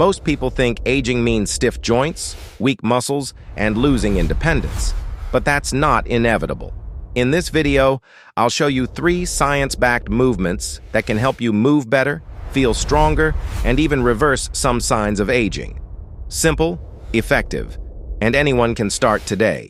Most people think aging means stiff joints, weak muscles, and losing independence. But that's not inevitable. In this video, I'll show you 3 science-backed movements that can help you move better, feel stronger, and even reverse some signs of aging. Simple, effective, and anyone can start today.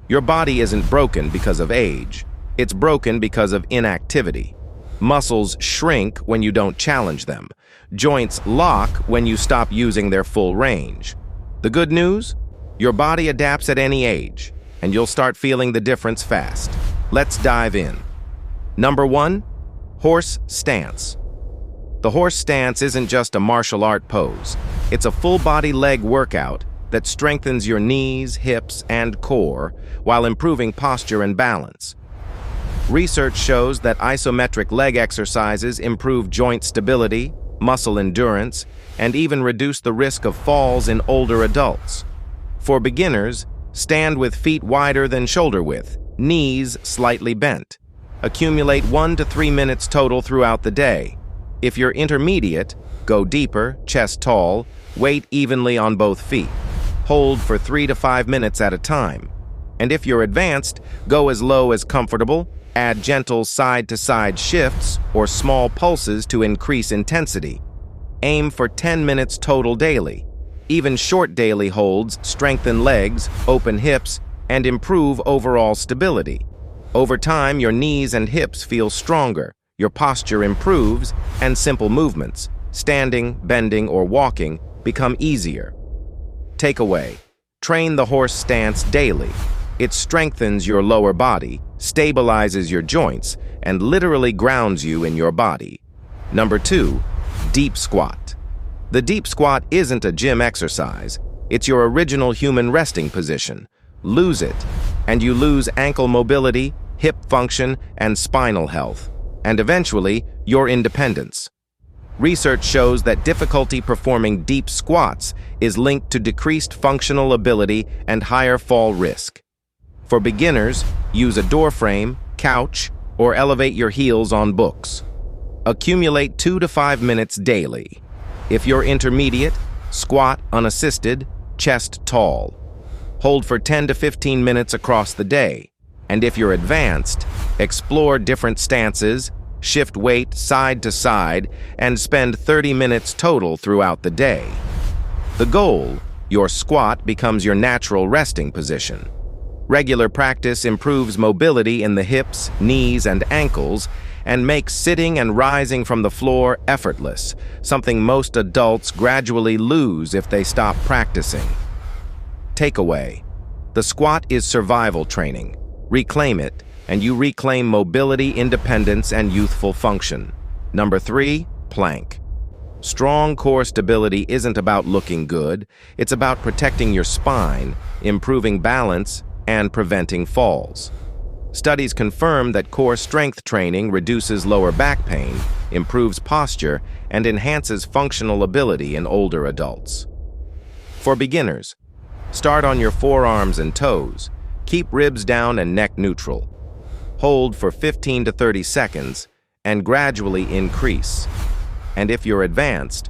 Your body isn't broken because of age. It's broken because of inactivity. Muscles shrink when you don't challenge them. Joints lock when you stop using their full range. The good news? Your body adapts at any age, and you'll start feeling the difference fast. Let's dive in. Number 1, horse stance. The horse stance isn't just a martial art pose. It's a full-body leg workout that strengthens your knees, hips, and core while improving posture and balance. Research shows that isometric leg exercises improve joint stability, muscle endurance, and even reduce the risk of falls in older adults. For beginners, stand with feet wider than shoulder width, knees slightly bent. Accumulate 1 to 3 minutes total throughout the day. If you're intermediate, go deeper, chest tall, weight evenly on both feet. Hold for 3 to 5 minutes at a time. And if you're advanced, go as low as comfortable. Add gentle side-to-side shifts or small pulses to increase intensity. Aim for 10 minutes total daily. Even short daily holds strengthen legs, open hips, and improve overall stability. Over time, your knees and hips feel stronger, your posture improves, and simple movements, standing, bending, or walking, become easier. Takeaway: train the horse stance daily. It strengthens your lower body, stabilizes your joints, and literally grounds you in your body. Number 2, deep squat. The deep squat isn't a gym exercise. It's your original human resting position. Lose it, and you lose ankle mobility, hip function, and spinal health, and eventually, your independence. Research shows that difficulty performing deep squats is linked to decreased functional ability and higher fall risk. For beginners, use a door frame, couch, or elevate your heels on books. Accumulate 2 to 5 minutes daily. If you're intermediate, squat unassisted, chest tall. Hold for 10 to 15 minutes across the day. And if you're advanced, explore different stances, shift weight side to side, and spend 30 minutes total throughout the day. The goal: your squat becomes your natural resting position. Regular practice improves mobility in the hips, knees, and ankles, and makes sitting and rising from the floor effortless, something most adults gradually lose if they stop practicing. Takeaway: the squat is survival training. Reclaim it, and you reclaim mobility, independence, and youthful function. Number 3, plank. Strong core stability isn't about looking good. It's about protecting your spine, improving balance, and preventing falls. Studies confirm that core strength training reduces lower back pain, improves posture, and enhances functional ability in older adults. For beginners, start on your forearms and toes. Keep ribs down and neck neutral. Hold for 15 to 30 seconds and gradually increase. And if you're advanced,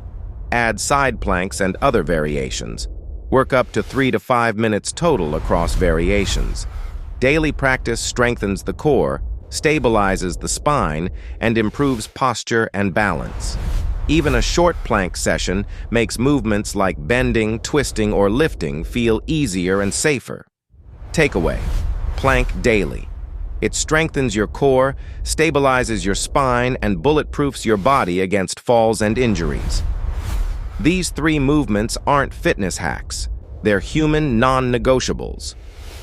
add side planks and other variations. Work up to 3 to 5 minutes total across variations. Daily practice strengthens the core, stabilizes the spine, and improves posture and balance. Even a short plank session makes movements like bending, twisting, or lifting feel easier and safer. Takeaway: plank daily. It strengthens your core, stabilizes your spine, and bulletproofs your body against falls and injuries. These 3 movements aren't fitness hacks. They're human non-negotiables.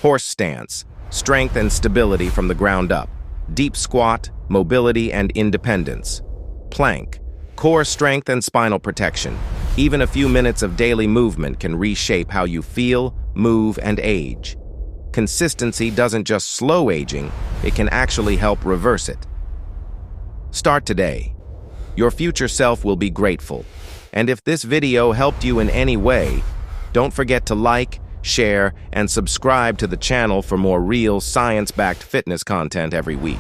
Horse stance, strength and stability from the ground up. Deep squat, mobility and independence. Plank, core strength and spinal protection. Even a few minutes of daily movement can reshape how you feel, move, and age. Consistency doesn't just slow aging, it can actually help reverse it. Start today. Your future self will be grateful. And if this video helped you in any way, don't forget to like, share, and subscribe to the channel for more real science-backed fitness content every week.